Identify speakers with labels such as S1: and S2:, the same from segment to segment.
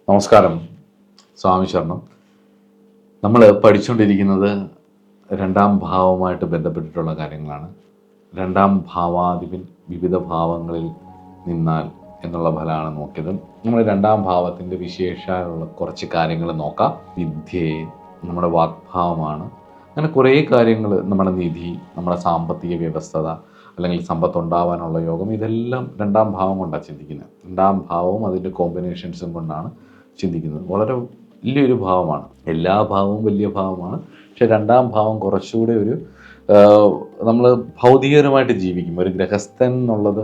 S1: നമസ്കാരം. സ്വാമി ശരണം. നമ്മൾ പഠിച്ചുകൊണ്ടിരിക്കുന്നത് രണ്ടാം ഭാവവുമായിട്ട് ബന്ധപ്പെട്ടിട്ടുള്ള കാര്യങ്ങളാണ്. രണ്ടാം ഭാവാധിപൻ വിവിധ ഭാവങ്ങളിൽ നിന്നാൽ എന്നുള്ള ഫലമാണ് നോക്കിയത്. നമ്മൾ രണ്ടാം ഭാവത്തിൻ്റെ വിശേഷമുള്ള കുറച്ച് കാര്യങ്ങൾ നോക്കാം. വിദ്യയെ, നമ്മുടെ വാഗ്ഭാവമാണ്, അങ്ങനെ കുറേ കാര്യങ്ങൾ, നമ്മുടെ നിധി, നമ്മുടെ സാമ്പത്തിക വ്യവസ്ഥത, അല്ലെങ്കിൽ സമ്പത്തുണ്ടാവാനുള്ള യോഗം, ഇതെല്ലാം രണ്ടാം ഭാവം കൊണ്ടാണ് ചിന്തിക്കുന്നത്. രണ്ടാം ഭാവവും അതിൻ്റെ കോമ്പിനേഷൻസും കൊണ്ടാണ് ചിന്തിക്കുന്നത്. വളരെ വലിയൊരു ഭാവമാണ്. എല്ലാ ഭാവവും വലിയ ഭാവമാണ്. പക്ഷെ രണ്ടാം ഭാവം കുറച്ചുകൂടെ ഒരു നമ്മൾ ഭൗതികപരമായിട്ട് ജീവിക്കും. ഒരു ഗ്രഹസ്ഥൻ എന്നുള്ളത്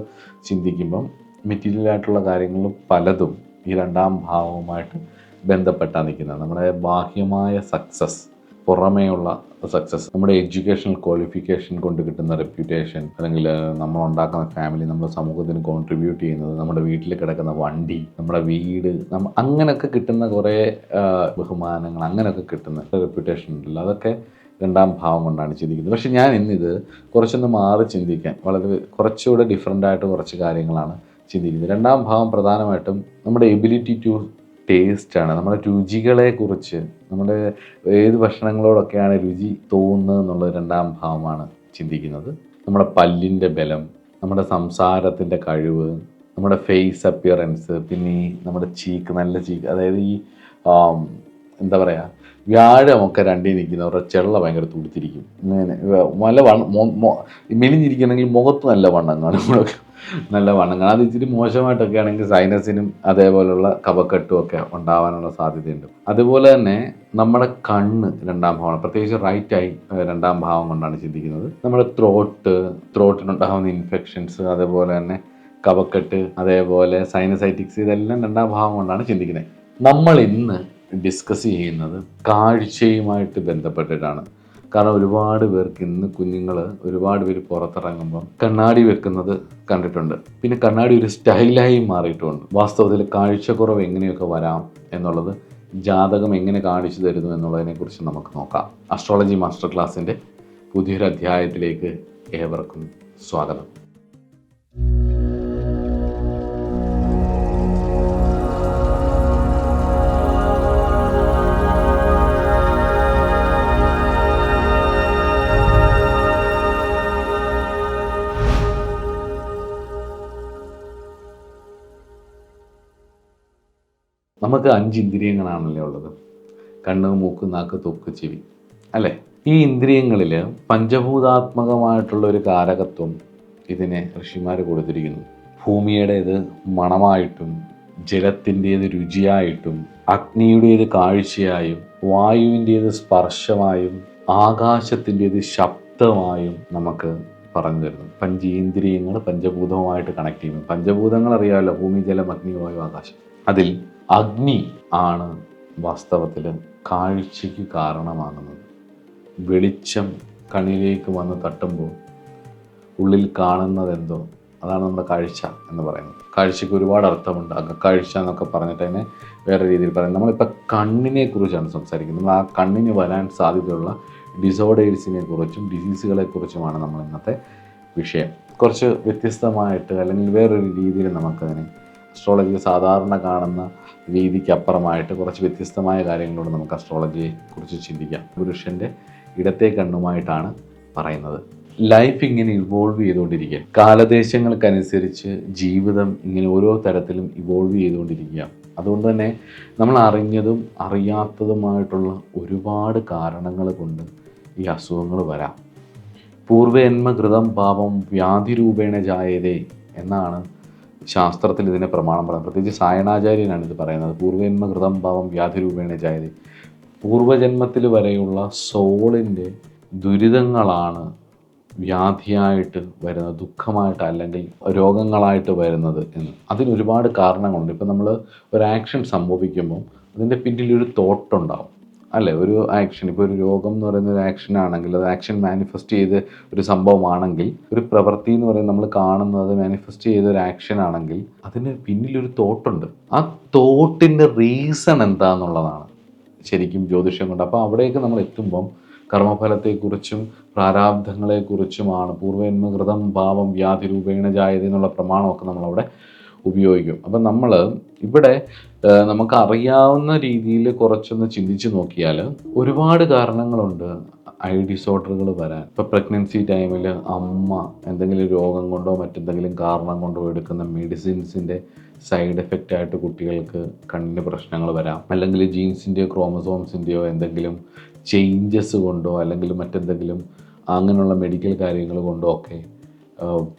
S1: ചിന്തിക്കുമ്പം മെറ്റീരിയലായിട്ടുള്ള കാര്യങ്ങൾ പലതും ഈ രണ്ടാം ഭാവവുമായിട്ട് ബന്ധപ്പെട്ടാണ് നിൽക്കുന്നത്. നമ്മുടെ ബാഹ്യമായ സക്സസ്, പുറമേയുള്ള സക്സസ്, നമ്മുടെ എഡ്യൂക്കേഷണൽ ക്വാളിഫിക്കേഷൻ കൊണ്ട് കിട്ടുന്ന റെപ്യൂട്ടേഷൻ, അല്ലെങ്കിൽ നമ്മൾ ഉണ്ടാക്കുന്ന ഫാമിലി, നമ്മുടെ സമൂഹത്തിന് കോൺട്രിബ്യൂട്ട് ചെയ്യുന്നത്, നമ്മുടെ വീട്ടിൽ കിടക്കുന്ന വണ്ടി, നമ്മുടെ വീട്, അങ്ങനെയൊക്കെ കിട്ടുന്ന കുറേ ബഹുമാനങ്ങൾ, അങ്ങനെയൊക്കെ കിട്ടുന്ന റെപ്യൂട്ടേഷൻ ഉണ്ടല്ലോ, അതൊക്കെ രണ്ടാം ഭാവം കൊണ്ടാണ് ചിന്തിക്കുന്നത്. പക്ഷെ ഞാൻ ഇന്നിത് കുറച്ചൊന്ന് മാറി ചിന്തിക്കാൻ, വളരെ കുറച്ചുകൂടെ ഡിഫറൻ്റ് ആയിട്ട് കുറച്ച് കാര്യങ്ങളാണ് ചിന്തിക്കുന്നത്. രണ്ടാം ഭാവം പ്രധാനമായിട്ടും നമ്മുടെ എബിലിറ്റി ടു ടേസ്റ്റാണ്. നമ്മുടെ രുചികളെക്കുറിച്ച്, നമ്മുടെ ഏത് ഭക്ഷണങ്ങളോടൊക്കെയാണ് രുചി തോന്നുന്നത് എന്നുള്ളത് രണ്ടാം ഭാവമാണ് ചിന്തിക്കുന്നത്. നമ്മുടെ പല്ലിൻ്റെ ബലം, നമ്മുടെ സംസാരത്തിൻ്റെ കഴിവ്, നമ്മുടെ ഫേസ് അപ്പിയറൻസ്, പിന്നെ നമ്മുടെ ചീക്ക്, നല്ല ചീക്ക്, അതായത് ഈ എന്താ പറയുക, വ്യാഴമൊക്കെ രണ്ടിൽ നിൽക്കുന്നവരുടെ ചെള്ള ഭയങ്കര തുടുത്തിരിക്കും. ഇങ്ങനെ നല്ല മെലിഞ്ഞിരിക്കണമെങ്കിൽ മുഖത്ത് നല്ല വണ്ണം കാണും, നല്ല വണ്ണം കാണും. അത് ഇച്ചിരി മോശമായിട്ടൊക്കെ ആണെങ്കിൽ സൈനസിനും അതേപോലുള്ള കഫക്കെട്ടും ഒക്കെ ഉണ്ടാവാനുള്ള സാധ്യതയുണ്ട്. അതുപോലെ തന്നെ നമ്മുടെ കണ്ണ് രണ്ടാം ഭാവമാണ്, പ്രത്യേകിച്ച് റൈറ്റ് ഐ രണ്ടാം ഭാവം കൊണ്ടാണ് ചിന്തിക്കുന്നത്. നമ്മുടെ ത്രോട്ടിനുണ്ടാകുന്ന ഇൻഫെക്ഷൻസ്, അതേപോലെ തന്നെ കഫക്കെട്ട്, അതേപോലെ സൈനസൈറ്റിക്സ്, ഇതെല്ലാം രണ്ടാം ഭാവം കൊണ്ടാണ് ചിന്തിക്കുന്നത്. നമ്മൾ ഇന്ന് ഡിസ്കസ് ചെയ്യുന്നത് കാഴ്ചയുമായിട്ട് ബന്ധപ്പെട്ടിട്ടാണ്. കാരണം ഒരുപാട് പേർക്ക് ഇന്ന് കുഞ്ഞുങ്ങൾ, ഒരുപാട് പേര് പുറത്തിറങ്ങുമ്പം കണ്ണാടി വെക്കുന്നത് കണ്ടിട്ടുണ്ട്. പിന്നെ കണ്ണാടി ഒരു സ്റ്റൈലായി മാറിയിട്ടുമുണ്ട്. വാസ്തവത്തിൽ കാഴ്ചക്കുറവ് എങ്ങനെയൊക്കെ വരാം എന്നുള്ളത്, ജാതകം എങ്ങനെ കാണിച്ചു തരുന്നു എന്നുള്ളതിനെക്കുറിച്ച് നമുക്ക് നോക്കാം. അസ്ട്രോളജി മാസ്റ്റർ ക്ലാസ്സിൻ്റെ പുതിയൊരു അധ്യായത്തിലേക്ക് ഏവർക്കും സ്വാഗതം. നമുക്ക് 5 ഇന്ദ്രിയങ്ങളാണല്ലോ ഉള്ളത്. കണ്ണ്, മൂക്ക്, നാക്ക്, ത്വക്ക്, ചെവി, അല്ലേ? ഈ ഇന്ദ്രിയങ്ങളിൽ പഞ്ചഭൂതാത്മകമായിട്ടുള്ള ഒരു കാരകത്വം ഇതിനെ ഋഷിമാർ കൊടുത്തിരിക്കുന്നു. ഭൂമിയുടേത് മണമായിട്ടും, ജലത്തിൻ്റേത് രുചിയായിട്ടും, അഗ്നിയുടേത് കാഴ്ചയായും, വായുവിൻ്റേത് സ്പർശമായും, ആകാശത്തിൻ്റേത് ശബ്ദമായും നമുക്ക് പറഞ്ഞു തരുന്നു. പഞ്ചേന്ദ്രിയങ്ങൾ പഞ്ചഭൂതവുമായിട്ട് കണക്ട് ചെയ്യുന്നു. പഞ്ചഭൂതങ്ങൾ അറിയാമല്ലോ, ഭൂമി, ജലം, അഗ്നി, വായു, ആകാശം. അതിൽ അഗ്നി ആണ് വാസ്തവത്തിൽ കാഴ്ചയ്ക്ക് കാരണമാകുന്നത്. വെളിച്ചം കണ്ണിലേക്ക് വന്ന് തട്ടുമ്പോൾ ഉള്ളിൽ കാണുന്നതെന്തോ അതാണ് നമ്മുടെ കാഴ്ച എന്ന് പറയുന്നത്. കാഴ്ചയ്ക്ക് ഒരുപാട് അർത്ഥമുണ്ട്. അകക്കാഴ്ച എന്നൊക്കെ പറഞ്ഞിട്ട് തന്നെ വേറെ രീതിയിൽ പറയുന്നത്. നമ്മളിപ്പോൾ കണ്ണിനെ കുറിച്ചാണ് സംസാരിക്കുന്നത്. നമ്മൾ ആ കണ്ണിന് വരാൻ സാധ്യതയുള്ള ഡിസോർഡേഴ്സിനെ കുറിച്ചും ഡിസീസുകളെ കുറിച്ചുമാണ് നമ്മൾ ഇന്നത്തെ വിഷയം. കുറച്ച് വ്യത്യസ്തമായിട്ട്, അല്ലെങ്കിൽ വേറൊരു രീതിയിൽ നമുക്കതിനെ അസ്ട്രോളജിയിൽ സാധാരണ കാണുന്ന രീതിക്ക് അപ്പുറമായിട്ട് കുറച്ച് വ്യത്യസ്തമായ കാര്യങ്ങളോട് നമുക്ക് അസ്ട്രോളജിയെ കുറിച്ച് ചിന്തിക്കാം. പുരുഷൻ്റെ ഇടത്തെ കണ്ണുമായിട്ടാണ് പറയുന്നത്. ലൈഫ് ഇങ്ങനെ ഇവോൾവ് ചെയ്തുകൊണ്ടിരിക്കുക, കാലദേശങ്ങൾക്കനുസരിച്ച് ജീവിതം ഇങ്ങനെ ഓരോ തരത്തിലും ഇവോൾവ് ചെയ്തുകൊണ്ടിരിക്കുക. അതുകൊണ്ട് തന്നെ നമ്മൾ അറിഞ്ഞതും അറിയാത്തതുമായിട്ടുള്ള ഒരുപാട് കാരണങ്ങൾ കൊണ്ട് ഈ അസുഖങ്ങൾ വരാം. പൂർവജന്മകൃതം പാപം വ്യാധിരൂപേണ ജായതേ എന്നാണ് ശാസ്ത്രത്തിൽ ഇതിനെ പ്രമാണം പറയുന്നത്. പ്രത്യേകിച്ച് സായണാചാര്യനാണ് ഇത് പറയുന്നത്. പൂർവജന്മകൃതം പാപം വ്യാധിരൂപേണ ജായതേ. പൂർവജന്മത്തിൽ വരെയുള്ള സോളിൻ്റെ ദുരിതങ്ങളാണ് വ്യാധിയായിട്ട് വരുന്നത്, ദുഃഖമായിട്ട് അല്ലെങ്കിൽ രോഗങ്ങളായിട്ട് വരുന്നത് എന്ന്. അതിനൊരുപാട് കാരണങ്ങളുണ്ട്. ഇപ്പം നമ്മൾ ഒരു ആക്ഷൻ സംഭവിക്കുമ്പം അതിൻ്റെ പിന്നിലൊരു തോട്ടുണ്ടാവും, അല്ലേ? ഒരു ആക്ഷൻ, ഇപ്പോൾ ഒരു രോഗം എന്ന് പറയുന്ന ഒരു ആക്ഷൻ ആണെങ്കിൽ, അത് ആക്ഷൻ മാനിഫെസ്റ്റ് ചെയ്ത് ഒരു സംഭവമാണെങ്കിൽ, ഒരു പ്രവൃത്തി എന്ന് പറയുന്നത് നമ്മൾ കാണുന്നത് മാനിഫെസ്റ്റ് ചെയ്ത ഒരു ആക്ഷൻ ആണെങ്കിൽ അതിന് പിന്നിലൊരു തോട്ടുണ്ട്. ആ തോട്ടിൻ്റെ റീസൺ എന്താണെന്നുള്ളതാണ് ശരിക്കും ജ്യോതിഷം കൊണ്ട്. അപ്പോൾ അവിടേക്ക് നമ്മൾ എത്തുമ്പം കർമ്മഫലത്തെക്കുറിച്ചും പ്രാരാബ്ധങ്ങളെക്കുറിച്ചുമാണ് പൂർവജന്മകൃതം പാപം വ്യാധിരൂപേണ ജായത എന്നുള്ള പ്രമാണമൊക്കെ നമ്മളവിടെ ഉപയോഗിക്കും. അപ്പം നമ്മൾ ഇവിടെ നമുക്കറിയാവുന്ന രീതിയിൽ കുറച്ചൊന്ന് ചിന്തിച്ച് നോക്കിയാൽ ഒരുപാട് കാരണങ്ങളുണ്ട് ഡിസോർഡറുകൾ വരാൻ. ഇപ്പോൾ പ്രഗ്നൻസി ടൈമിൽ അമ്മ എന്തെങ്കിലും രോഗം കൊണ്ടോ മറ്റെന്തെങ്കിലും കാരണം കൊണ്ടോ എടുക്കുന്ന മെഡിസിൻസിൻ്റെ സൈഡ് എഫക്റ്റ് ആയിട്ട് കുട്ടികൾക്ക് കണ്ണിന് പ്രശ്നങ്ങൾ വരാം. അല്ലെങ്കിൽ ജീൻസിൻ്റെയോ ക്രോമസോംസിൻ്റെയോ എന്തെങ്കിലും ചേഞ്ചസ് കൊണ്ടോ അല്ലെങ്കിൽ മറ്റെന്തെങ്കിലും അങ്ങനെയുള്ള മെഡിക്കൽ കാര്യങ്ങൾ കൊണ്ടോ ഒക്കെ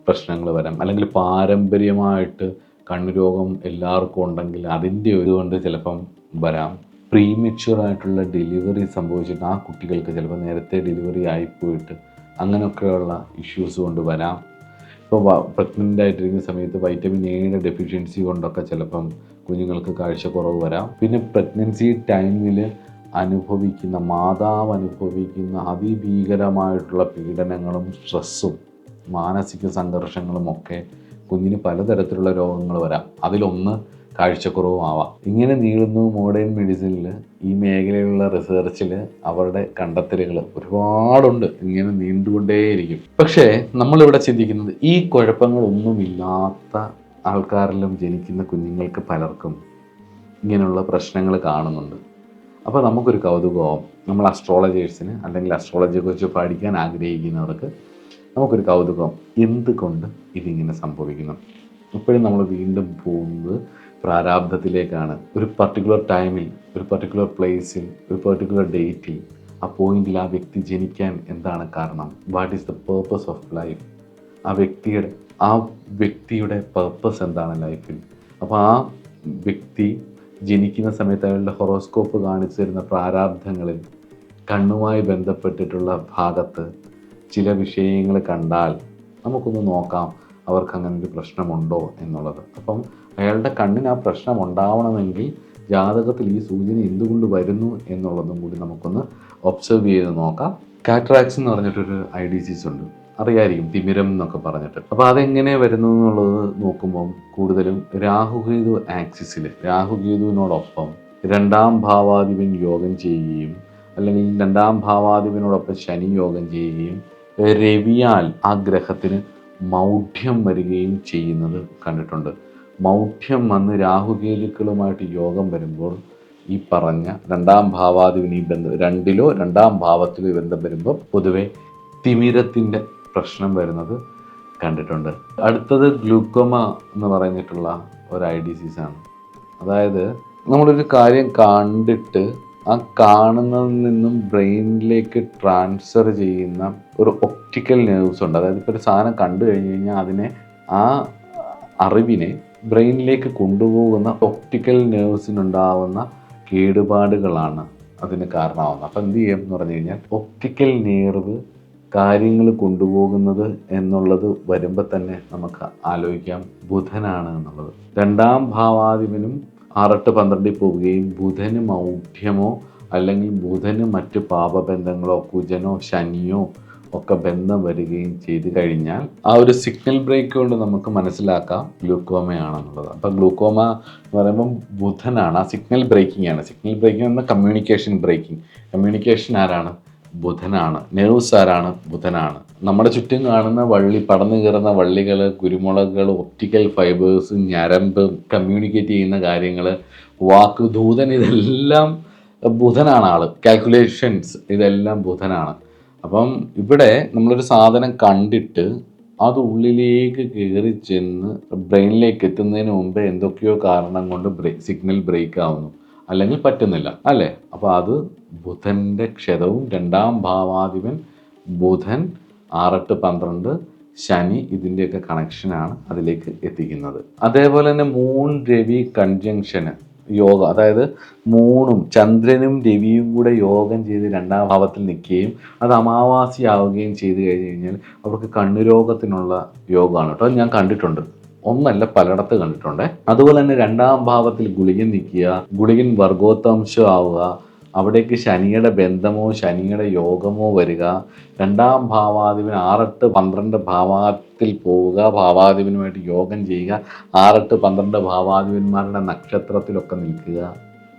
S1: പ്രശ്നങ്ങൾ വരാം. അല്ലെങ്കിൽ പാരമ്പര്യമായിട്ട് കണ്ണ് രോഗം എല്ലാവർക്കും ഉണ്ടെങ്കിൽ അതിൻ്റെ ഒരു കൊണ്ട് ചിലപ്പം വരാം. പ്രീമെച്യൂറായിട്ടുള്ള ഡെലിവറി സംഭവിച്ചിട്ട് ആ കുട്ടികൾക്ക് ചിലപ്പോൾ നേരത്തെ ഡെലിവറി ആയിപ്പോയിട്ട് അങ്ങനെയൊക്കെയുള്ള ഇഷ്യൂസ് കൊണ്ട് വരാം. ഇപ്പോൾ പ്രഗ്നൻ്റ് ആയിട്ടിരിക്കുന്ന സമയത്ത് വൈറ്റമിൻ എയുടെ ഡെഫിഷ്യൻസി കൊണ്ടൊക്കെ ചിലപ്പം കുഞ്ഞുങ്ങൾക്ക് കാഴ്ചക്കുറവ് വരാം. പിന്നെ പ്രഗ്നൻസി ടൈമിൽ മാതാവ് അനുഭവിക്കുന്ന അതിഭീകരമായിട്ടുള്ള പീഡനങ്ങളും സ്ട്രെസ്സും മാനസിക സംഘർഷങ്ങളും ഒക്കെ കുഞ്ഞിന് പലതരത്തിലുള്ള രോഗങ്ങൾ വരാം. അതിലൊന്ന് കാഴ്ചക്കുറവും ആവാം. ഇങ്ങനെ നീളുന്നു മോഡേൺ മെഡിസിനിൽ ഈ മേഖലയിലുള്ള റിസർച്ചിൽ അവരുടെ കണ്ടെത്തലുകൾ ഒരുപാടുണ്ട്. ഇങ്ങനെ നീണ്ടുകൊണ്ടേയിരിക്കും. പക്ഷേ നമ്മളിവിടെ ചിന്തിക്കുന്നത് ഈ കുഴപ്പങ്ങളൊന്നുമില്ലാത്ത ആൾക്കാരിലും ജനിക്കുന്ന കുഞ്ഞുങ്ങൾക്ക് പലർക്കും ഇങ്ങനെയുള്ള പ്രശ്നങ്ങൾ കാണുന്നുണ്ട്. അപ്പോൾ നമുക്കൊരു കൗതുകമാവും. നമ്മൾ അസ്ട്രോളജേഴ്സിന് അല്ലെങ്കിൽ അസ്ട്രോളജിയെക്കുറിച്ച് പഠിക്കാൻ ആഗ്രഹിക്കുന്നവർക്ക് നമുക്കൊരു കൗതുകം, എന്തുകൊണ്ട് ഇതിങ്ങനെ സംഭവിക്കുന്നു. ഇപ്പോഴും നമ്മൾ വീണ്ടും പോകുന്നത് പ്രാരാബ്ധത്തിലേക്കാണ്. ഒരു പർട്ടിക്കുലർ ടൈമിൽ, ഒരു പർട്ടിക്കുലർ പ്ലേസിൽ, ഒരു പർട്ടിക്കുലർ ഡേറ്റിൽ, ആ പോയിന്റിൽ ആ വ്യക്തി ജനിക്കാൻ എന്താണ് കാരണം? What is the purpose of life? ആ വ്യക്തിയുടെ പേർപ്പസ് എന്താണ് ലൈഫിൽ? അപ്പോൾ ആ വ്യക്തി ജനിക്കുന്ന സമയത്ത് അയാളുടെ ഹൊറോസ്കോപ്പ് കാണിച്ചു തരുന്ന പ്രാരാബ്ധങ്ങളിൽ കണ്ണുമായി ബന്ധപ്പെട്ടിട്ടുള്ള ഭാഗത്ത് ചില വിഷയങ്ങൾ കണ്ടാൽ നമുക്കൊന്ന് നോക്കാം അവർക്ക് അങ്ങനെ ഒരു പ്രശ്നമുണ്ടോ എന്നുള്ളത്. അപ്പം അയാളുടെ കണ്ണിന് ആ പ്രശ്നം ഉണ്ടാവണമെങ്കിൽ ജാതകത്തിൽ ഈ സൂചന എന്തുകൊണ്ട് വരുന്നു എന്നുള്ളതും കൂടി നമുക്കൊന്ന് ഒബ്സർവ് ചെയ്ത് നോക്കാം. കാറ്ററാക്സ് എന്ന് പറഞ്ഞിട്ടൊരു ഡിസീസ് ഉണ്ട്, അറിയായിരിക്കും, തിമിരം എന്നൊക്കെ പറഞ്ഞിട്ട്. അപ്പോൾ അതെങ്ങനെ വരുന്നു എന്നുള്ളത് നോക്കുമ്പം കൂടുതലും രാഹുകേതു ആക്സിസിൽ, രാഹുകേതുവിനോടൊപ്പം രണ്ടാം ഭാവാധിപൻ യോഗം ചെയ്യുകയും അല്ലെങ്കിൽ രണ്ടാം ഭാവാധിപനോടൊപ്പം ശനി യോഗം ചെയ്യുകയും രവിയാൽ ആ ഗ്രഹത്തിന് മൗഢ്യം വരികയും ചെയ്യുന്നത് കണ്ടിട്ടുണ്ട്. മൗഢ്യം വന്ന് രാഹുകേതുക്കളുമായിട്ട് യോഗം വരുമ്പോൾ ഈ പറഞ്ഞ രണ്ടാം ഭാവാധിപൻ രണ്ടിലോ രണ്ടാം ഭാവത്തിലോ ബന്ധം വരുമ്പോൾ പൊതുവെ തിമിരത്തിൻ്റെ പ്രശ്നം വരുന്നത് കണ്ടിട്ടുണ്ട്. അടുത്തത് ഗ്ലൂക്കോമ എന്ന് പറഞ്ഞിട്ടുള്ള ഒരു ഡിസീസാണ്. അതായത് നമ്മളൊരു കാര്യം കണ്ടിട്ട് ആ കാണുന്നതിൽ നിന്നും ബ്രെയിനിലേക്ക് ട്രാൻസ്ഫർ ചെയ്യുന്ന ഒരു ഒപ്റ്റിക്കൽ നെർവ്സ് ഉണ്ട്. അതായത് ഇപ്പോൾ ഒരു സാധനം കണ്ടു കഴിഞ്ഞ് കഴിഞ്ഞാൽ അതിനെ ആ അറിവിനെ ബ്രെയിനിലേക്ക് കൊണ്ടുപോകുന്ന ഒപ്റ്റിക്കൽ നെർവ്സിനുണ്ടാവുന്ന കേടുപാടുകളാണ് അതിന് കാരണമാവുന്നത്. അപ്പോൾ എന്ത് ചെയ്യും എന്ന് പറഞ്ഞു കഴിഞ്ഞാൽ ഒപ്റ്റിക്കൽ നെർവ് കാര്യങ്ങൾ കൊണ്ടുപോകുന്നത് എന്നുള്ളത് വരുമ്പോൾ തന്നെ നമുക്ക് ആലോചിക്കാം ബുധനാണ് എന്നുള്ളത്. രണ്ടാം ഭാവാധിപനും 6-8-12 പോവുകയും ബുധന് മൗഢ്യമോ അല്ലെങ്കിൽ ബുധന് മറ്റ് പാപബന്ധങ്ങളോ കുജനോ ശനിയോ ഒക്കെ ബന്ധം വരികയും ചെയ്തു കഴിഞ്ഞാൽ ആ ഒരു സിഗ്നൽ ബ്രേക്ക് കൊണ്ട് നമുക്ക് മനസ്സിലാക്കാം ഗ്ലൂക്കോമയാണെന്നുള്ളത്. അപ്പം ഗ്ലൂക്കോമ എന്ന് പറയുമ്പം ബുധനാണ്, ആ സിഗ്നൽ ബ്രേക്കിംഗ് ആണ്. സിഗ്നൽ ബ്രേക്കിംഗ് എന്ന കമ്മ്യൂണിക്കേഷൻ ബ്രേക്കിംഗ്. കമ്മ്യൂണിക്കേഷൻ ആരാണ്? ബുധനാണ്. നെർവ്സ് ആരാണ്? ബുധനാണ്. നമ്മുടെ ചുറ്റും കാണുന്ന പടർന്നു കയറുന്ന വള്ളികൾ, കുരുമുളകുകൾ, ഒപ്റ്റിക്കൽ ഫൈബേഴ്സ്, ഞരമ്പ്, കമ്മ്യൂണിക്കേറ്റ് ചെയ്യുന്ന കാര്യങ്ങൾ, വാക്ക്, ദൂതൻ, ഇതെല്ലാം ബുധനാണ് ആള്. കാൽക്കുലേഷൻസ് ഇതെല്ലാം ബുധനാണ്. അപ്പം ഇവിടെ നമ്മളൊരു സാധനം കണ്ടിട്ട് അത് ഉള്ളിലേക്ക് കയറി ചെന്ന് ബ്രെയിനിലേക്ക് എത്തുന്നതിന് മുമ്പേ എന്തൊക്കെയോ കാരണം കൊണ്ട് സിഗ്നൽ ബ്രേക്ക് ആവുന്നു, അല്ലെങ്കിൽ പറ്റുന്നില്ല, അല്ലേ? അപ്പോൾ അത് ബുധൻ്റെ ക്ഷതവും, രണ്ടാം ഭാവാധിപൻ ബുധൻ 6-8-12 ശനി ഇതിൻ്റെയൊക്കെ കണക്ഷനാണ് അതിലേക്ക് എത്തിക്കുന്നത്. അതേപോലെ തന്നെ മൂൺ രവി കൺജങ്ഷന് യോഗം, അതായത് മൂണും ചന്ദ്രനും രവിയും കൂടെ യോഗം ചെയ്ത് രണ്ടാം ഭാവത്തിൽ നിൽക്കുകയും അത് അമാവാസിയാവുകയും ചെയ്ത് കഴിഞ്ഞ് കഴിഞ്ഞാൽ അവർക്ക് കണ്ണുരോഗത്തിനുള്ള യോഗമാണ് കേട്ടോ. ഞാൻ കണ്ടിട്ടുണ്ട്, ഒന്നല്ല പലയിടത്ത് കണ്ടിട്ടുണ്ട്. അതുപോലെ തന്നെ രണ്ടാം ഭാവത്തിൽ ഗുളികൻ നിൽക്കുക, ഗുളികൻ വർഗോത്തംശം ആവുക, അവിടേക്ക് ശനിയുടെ ബന്ധമോ ശനിയുടെ യോഗമോ വരിക, രണ്ടാം ഭാവാധിപൻ 6-8-12 ഭാവത്തിൽ പോവുക, ഭാവാധിപനുമായിട്ട് യോഗം ചെയ്യുക, 6-8-12 ഭാവാധിപന്മാരുടെ നക്ഷത്രത്തിലൊക്കെ നിൽക്കുക.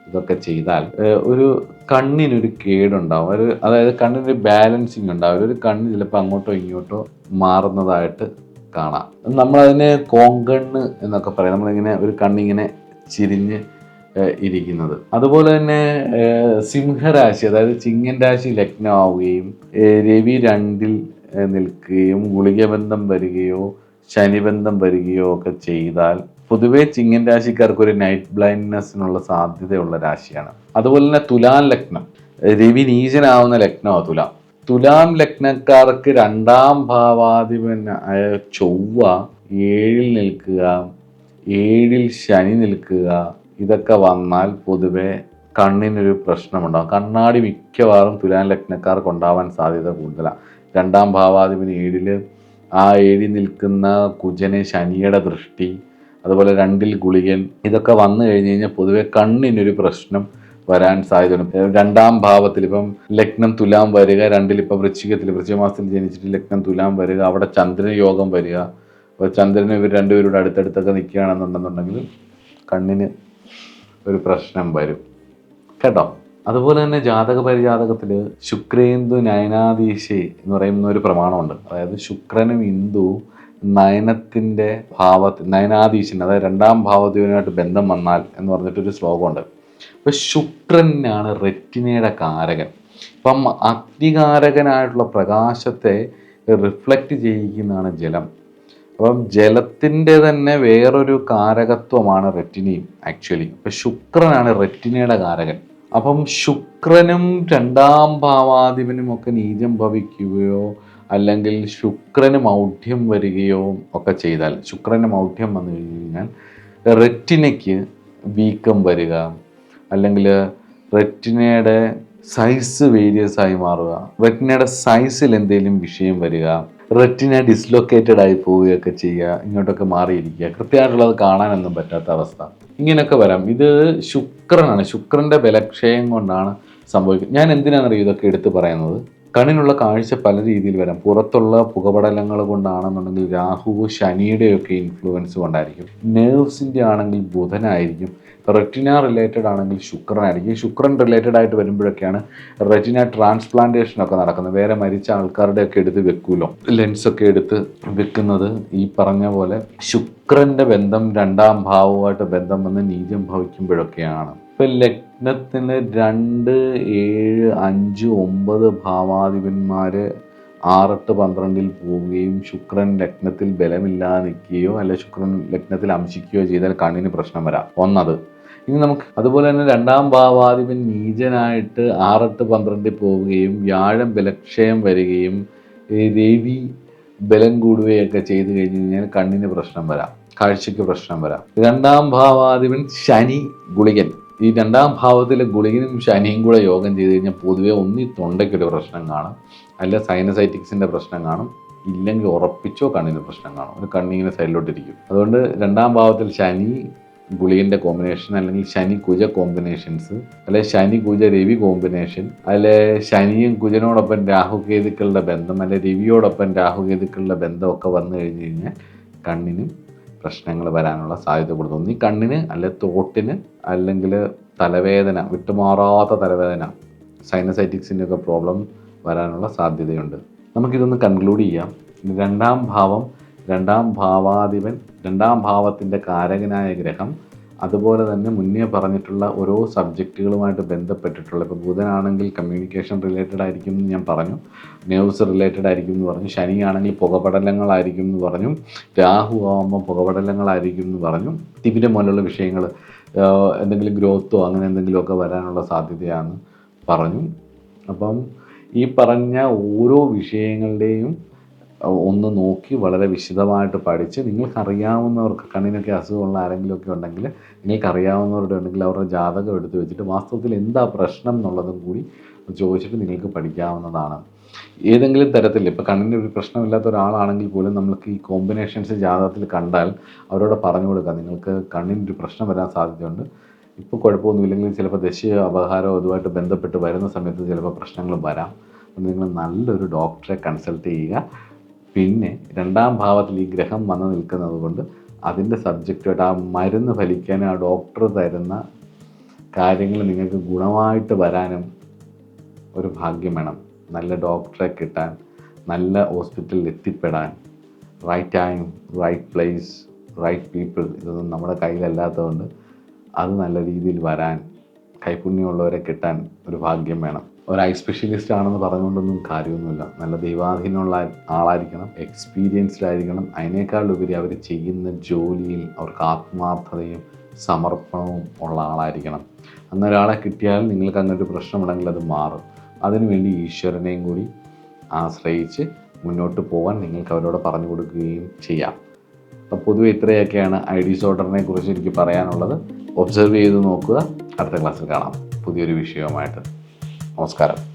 S1: ഇതൊക്കെ ചെയ്താൽ ഒരു കണ്ണിനൊരു കേടുണ്ടാവും. അതായത് കണ്ണിനൊരു ബാലൻസിങ് ഉണ്ടാവും. ഒരു കണ്ണ് ചിലപ്പോൾ അങ്ങോട്ടോ ഇങ്ങോട്ടോ മാറുന്നതായിട്ട് കാണാം. നമ്മളതിനെ കോങ്കണ്ണ് എന്നൊക്കെ പറയും. നമ്മളിങ്ങനെ ഒരു കണ്ണിങ്ങനെ ചിരിഞ്ഞ് ഇരിക്കുന്നത്. അതുപോലെ തന്നെ സിംഹരാശി, അതായത് ചിങ്ങൻ രാശി ലഗ്നമാവുകയും രവി 2-ൽ നിൽക്കുകയും ഗുളികബന്ധം വരികയോ ശനിബന്ധം വരികയോ ഒക്കെ ചെയ്താൽ പൊതുവെ ചിങ്ങൻ രാശിക്കാർക്ക് ഒരു നൈറ്റ് ബ്ലൈൻഡ്നെസ്സിനുള്ള സാധ്യതയുള്ള രാശിയാണ്. അതുപോലെ തന്നെ തുലാം ലഗ്നം, രവി നീചനാവുന്ന ലഗ്നമാണ് തുലാം ലഗ്നക്കാർക്ക് 2-ാം ഭാവാധിപനായ ചൊവ്വ 7-ൽ നിൽക്കുക, 7-ൽ ശനി നിൽക്കുക, ഇതൊക്കെ വന്നാൽ പൊതുവെ കണ്ണിനൊരു പ്രശ്നമുണ്ടാകും. കണ്ണാടി മിക്കവാറും തുലാം ലഗ്നക്കാർക്ക് ഉണ്ടാവാൻ സാധ്യത കൂടുതലാണ്. 2-ാം ഭാവാധിപന് 7-ൽ, ആ 7-ൽ നിൽക്കുന്ന കുജന് ശനിയുടെ ദൃഷ്ടി, അതുപോലെ 2-ൽ ഗുളികൻ, ഇതൊക്കെ വന്നു കഴിഞ്ഞ് കഴിഞ്ഞാൽ പൊതുവെ കണ്ണിനൊരു പ്രശ്നം വരാൻ സാധ്യതയുണ്ട്. 2-ാം ഭാവത്തിൽ ഇപ്പം ലഗ്നം തുലാം വരിക, 2-ൽ ഇപ്പം വൃശ്ചിക മാസത്തിൽ ജനിച്ചിട്ട് ലഗ്നം തുലാം വരിക, അവിടെ ചന്ദ്രൻ യോഗം വരിക. അപ്പോൾ ചന്ദ്രന് ഇവർ രണ്ടുപേരുടെ അടുത്തടുത്തൊക്കെ നിൽക്കുകയാണെന്നുണ്ടെന്നുണ്ടെങ്കിൽ കണ്ണിന് ഒരു പ്രശ്നം വരും കേട്ടോ. അതുപോലെ തന്നെ ജാതക പരിജാതകത്തിൽ ശുക്രേന്ദു നയനാദീശേ എന്ന് പറയുന്ന ഒരു പ്രമാണമുണ്ട്. അതായത് ശുക്രനും ഇന്ദുവും നയനത്തിൻ്റെ നയനാദീശൻ, അതായത് 2-ാം ഭാവദ്വീപനുമായിട്ട് ബന്ധം വന്നാൽ എന്ന് പറഞ്ഞിട്ടൊരു ശ്ലോകമുണ്ട്. അപ്പോൾ ശുക്രനാണ് റെറ്റിനയുടെ കാരകൻ. ഇപ്പം അഗ്നികാരകനായിട്ടുള്ള പ്രകാശത്തെ റിഫ്ലക്റ്റ് ചെയ്യിക്കുന്നതാണ് ജലം. അപ്പം ജലത്തിൻ്റെ തന്നെ വേറൊരു കാരകത്വമാണ് റെറ്റിനയും ആക്ച്വലി. അപ്പം ശുക്രനാണ് റെറ്റിനയുടെ കാരകൻ. അപ്പം ശുക്രനും 2-ാം ഭാവാധിപനും ഒക്കെ നീചം ഭവിക്കുകയോ അല്ലെങ്കിൽ ശുക്രന് മൗഢ്യം വരികയോ ഒക്കെ ചെയ്താൽ, ശുക്രന് മൗഢ്യം വന്നു കഴിഞ്ഞാൽ റെറ്റിനയ്ക്ക് വീക്കം വരിക, അല്ലെങ്കിൽ റെറ്റിനയുടെ സൈസ് വേരിയസ് ആയി മാറുക, റെറ്റിനയുടെ സൈസിൽ എന്തെങ്കിലും വിഷയം വരിക, റെറ്റിന ഡിസ്ലൊക്കേറ്റഡ് ആയി പോവുകയൊക്കെ ചെയ്യുക, ഇങ്ങോട്ടൊക്കെ മാറിയിരിക്കുക, കൃത്യമായിട്ടുള്ളത് കാണാനൊന്നും പറ്റാത്ത അവസ്ഥ, ഇങ്ങനെയൊക്കെ വരാം. ഇത് ശുക്രനാണ്, ശുക്രൻ്റെ ബലക്ഷയം കൊണ്ടാണ് സംഭവിക്കുന്നത്. ഞാൻ എന്തിനാണെന്നറിയോ ഇതൊക്കെ എടുത്ത് പറയുന്നത്? കണ്ണിനുള്ള കാഴ്ച പല രീതിയിൽ വരാം. പുറത്തുള്ള പുകപടലങ്ങൾ കൊണ്ടാണെന്നുണ്ടെങ്കിൽ രാഹുവോ ശനിയുടെയൊക്കെ ഇൻഫ്ലുവൻസ് കൊണ്ടായിരിക്കും. നെർവ്സിൻ്റെ ആണെങ്കിൽ ബുധനായിരിക്കും. റെറ്റിന റിലേറ്റഡ് ആണെങ്കിൽ ശുക്രനായിരിക്കും. ശുക്രൻ റിലേറ്റഡ് ആയിട്ട് വരുമ്പോഴൊക്കെയാണ് റെറ്റിന ട്രാൻസ്പ്ലാന്റേഷനൊക്കെ നടക്കുന്നത്. വേറെ മരിച്ച ആൾക്കാരുടെയൊക്കെ എടുത്ത് വെക്കുമല്ലോ, ലെൻസൊക്കെ എടുത്ത് വെക്കുന്നത് ഈ പറഞ്ഞ പോലെ ശുക്രൻ്റെ ബന്ധം 2-ാം ഭാവവുമായിട്ട് ബന്ധം വന്ന് നീചം ഭവിക്കുമ്പോഴൊക്കെയാണ്. ഇപ്പം ലഗ്നത്തിന് 2, 7, 5, 9 ഭാവാധിപന്മാർ 6, 8, 12-ൽ പോവുകയും ശുക്രൻ ലഗ്നത്തിൽ ബലമില്ലാതെ നിൽക്കുകയോ അല്ലെ ശുക്രൻ ലഗ്നത്തിൽ അംശിക്കുകയോ ചെയ്താൽ കണ്ണിന് പ്രശ്നം വരാം. ഒന്നത്. ഇനി നമുക്ക് അതുപോലെ തന്നെ 2-ാം ഭാവാധിപൻ നീചനായിട്ട് 6, 8, 12-ൽ പോവുകയും വ്യാഴം ബലക്ഷയം വരികയും രവി ബലം കൂടുകയൊക്കെ ചെയ്തു കഴിഞ്ഞ് കഴിഞ്ഞാൽ കണ്ണിന് പ്രശ്നം വരാം, കാഴ്ചയ്ക്ക് പ്രശ്നം വരാം. 2-ാം ഭാവാധിപൻ ശനി ഗുളികൻ, ഈ 2-ാം ഭാവത്തിലെ ഗുളികനും ശനിയും കൂടെ യോഗം ചെയ്ത് കഴിഞ്ഞാൽ പൊതുവെ ഒന്നി തൊണ്ടയ്ക്കൊരു പ്രശ്നം കാണും, അല്ല സൈനസൈറ്റിക്സിൻ്റെ പ്രശ്നം കാണും, ഇല്ലെങ്കിൽ ഉറപ്പിച്ചോ കണ്ണിന് പ്രശ്നം കാണും. ഒരു കണ്ണിങ്ങനെ സൈഡിലോട്ടിരിക്കും. അതുകൊണ്ട് 2-ാം ഭാവത്തിൽ ശനി ഗുളികൻ്റെ കോമ്പിനേഷൻ, അല്ലെങ്കിൽ ശനി കുജ കോമ്പിനേഷൻസ്, അല്ലെ ശനി കുജ രവി കോമ്പിനേഷൻ, അല്ലെ ശനിയും കുജനോടൊപ്പം രാഹുകേതുക്കളുടെ ബന്ധം, അല്ലെ രവിയോടൊപ്പം രാഹുകേതുക്കളുടെ ബന്ധമൊക്കെ വന്നു കഴിഞ്ഞ് കഴിഞ്ഞാൽ കണ്ണിനും പ്രശ്നങ്ങൾ വരാനുള്ള സാധ്യത കൂടുതൽ. ഒന്നീ കണ്ണിന്, അല്ലെ തോട്ടിന്, അല്ലെങ്കിൽ തലവേദന, വിട്ടുമാറാത്ത തലവേദന, സൈനസൈറ്റിക്സിൻ്റെ ഒക്കെ പ്രോബ്ലം വരാനുള്ള സാധ്യതയുണ്ട്. നമുക്കിതൊന്ന് കൺക്ലൂഡ് ചെയ്യാം. 2-ാം ഭാവം, 2-ാം ഭാവാധിപൻ, 2-ാം ഭാവത്തിൻ്റെ കാരകനായ ഗ്രഹം, അതുപോലെ തന്നെ മുന്നേ പറഞ്ഞിട്ടുള്ള ഓരോ സബ്ജക്റ്റുകളുമായിട്ട് ബന്ധപ്പെട്ടിട്ടുള്ള, ഇപ്പോൾ ബുധനാണെങ്കിൽ കമ്മ്യൂണിക്കേഷൻ റിലേറ്റഡ് ആയിരിക്കും എന്ന് ഞാൻ പറഞ്ഞു, നെർവ്സ് റിലേറ്റഡ് ആയിരിക്കും എന്ന് പറഞ്ഞു, ശനിയാണെങ്കിൽ പുകപടലങ്ങളായിരിക്കും എന്ന് പറഞ്ഞു, രാഹു ആകുമ്പോൾ പുകപടലങ്ങളായിരിക്കും എന്ന് പറഞ്ഞു, ഇതിൻ്റെ മുതലുള്ള വിഷയങ്ങൾ എന്തെങ്കിലും ഗ്രോത്തോ അങ്ങനെ എന്തെങ്കിലുമൊക്കെ വരാനുള്ള സാധ്യതയാണെന്ന് പറഞ്ഞു. അപ്പം ഈ പറഞ്ഞ ഓരോ വിഷയങ്ങളുടെയും ഒന്ന് നോക്കി വളരെ വിശദമായിട്ട് പഠിച്ച് നിങ്ങൾക്കറിയാവുന്നവർക്ക്, കണ്ണിനൊക്കെ അസുഖമുള്ള ആരെങ്കിലുമൊക്കെ ഉണ്ടെങ്കിൽ നിങ്ങൾക്കറിയാവുന്നവരുടെ ഉണ്ടെങ്കിൽ അവരുടെ ജാതകം എടുത്ത് വെച്ചിട്ട് വാസ്തവത്തിൽ എന്താ പ്രശ്നം എന്നുള്ളതും കൂടി ചോദിച്ചിട്ട് നിങ്ങൾക്ക് പഠിക്കാവുന്നതാണ്. ഏതെങ്കിലും തരത്തിൽ ഇപ്പോൾ കണ്ണിന് ഒരു പ്രശ്നമില്ലാത്ത ഒരാളാണെങ്കിൽ പോലും നമ്മൾക്ക് ഈ കോമ്പിനേഷൻസ് ജാതകത്തിൽ കണ്ടാൽ അവരോട് പറഞ്ഞു കൊടുക്കാം, നിങ്ങൾക്ക് കണ്ണിനൊരു പ്രശ്നം വരാൻ സാധ്യതയുണ്ട്, ഇപ്പോൾ കുഴപ്പമൊന്നുമില്ലെങ്കിൽ ചിലപ്പോൾ ദശയോ അപഹാരമോ ഇതുമായിട്ട് ബന്ധപ്പെട്ട് വരുന്ന സമയത്ത് ചിലപ്പോൾ പ്രശ്നങ്ങൾ വരാം. നിങ്ങൾ നല്ലൊരു ഡോക്ടറെ കൺസൾട്ട് ചെയ്യുക. പിന്നെ 2-ാം ഭാവത്തിൽ ഈ ഗ്രഹം വന്ന് നിൽക്കുന്നത് കൊണ്ട് അതിൻ്റെ സബ്ജക്റ്റുമായിട്ട് ആ മരുന്ന് ഫലിക്കാൻ ആ ഡോക്ടർ തരുന്ന കാര്യങ്ങൾ നിങ്ങൾക്ക് ഗുണമായിട്ട് വരാനും ഒരു ഭാഗ്യം വേണം. നല്ല ഡോക്ടറെ കിട്ടാൻ, നല്ല ഹോസ്പിറ്റലിൽ എത്തിപ്പെടാൻ right time, right place, right people ഇതൊന്നും നമ്മുടെ കയ്യിലല്ലാത്തതുകൊണ്ട് അത് നല്ല രീതിയിൽ വരാൻ കൈപുണ്യമുള്ളവരെ കിട്ടാൻ ഒരു ഭാഗ്യം വേണം. ഒരു ഐ സ്പെഷ്യലിസ്റ്റ് ആണെന്ന് പറഞ്ഞുകൊണ്ടൊന്നും കാര്യമൊന്നുമില്ല. നല്ല ദൈവാധീനമുള്ള ആളായിരിക്കണം, എക്സ്പീരിയൻസ്ഡ് ആയിരിക്കണം. അതിനേക്കാളുപരി അവർ ചെയ്യുന്ന ജോലിയിൽ അവർക്ക് ആത്മാർത്ഥതയും സമർപ്പണവും ഉള്ള ആളായിരിക്കണം. അങ്ങനെ ഒരാളെ കിട്ടിയാൽ നിങ്ങൾക്ക് അങ്ങനെ ഒരു പ്രശ്നമുണ്ടെങ്കിൽ അത് മാറും. അതിനുവേണ്ടി ഈശ്വരനെയും കൂടി ആശ്രയിച്ച് മുന്നോട്ട് പോകാൻ നിങ്ങൾക്ക് അവരോട് പറഞ്ഞു കൊടുക്കുകയും ചെയ്യാം. അപ്പോൾ പൊതുവെ ഇത്രയൊക്കെയാണ് ഐ ഡിസോർഡറിനെ കുറിച്ച് എനിക്ക് പറയാനുള്ളത്. ഒബ്സർവ് ചെയ്ത് നോക്കുക. അടുത്ത ക്ലാസ്സിൽ കാണാം പുതിയൊരു വിഷയവുമായിട്ട്. നമസ്കാരം.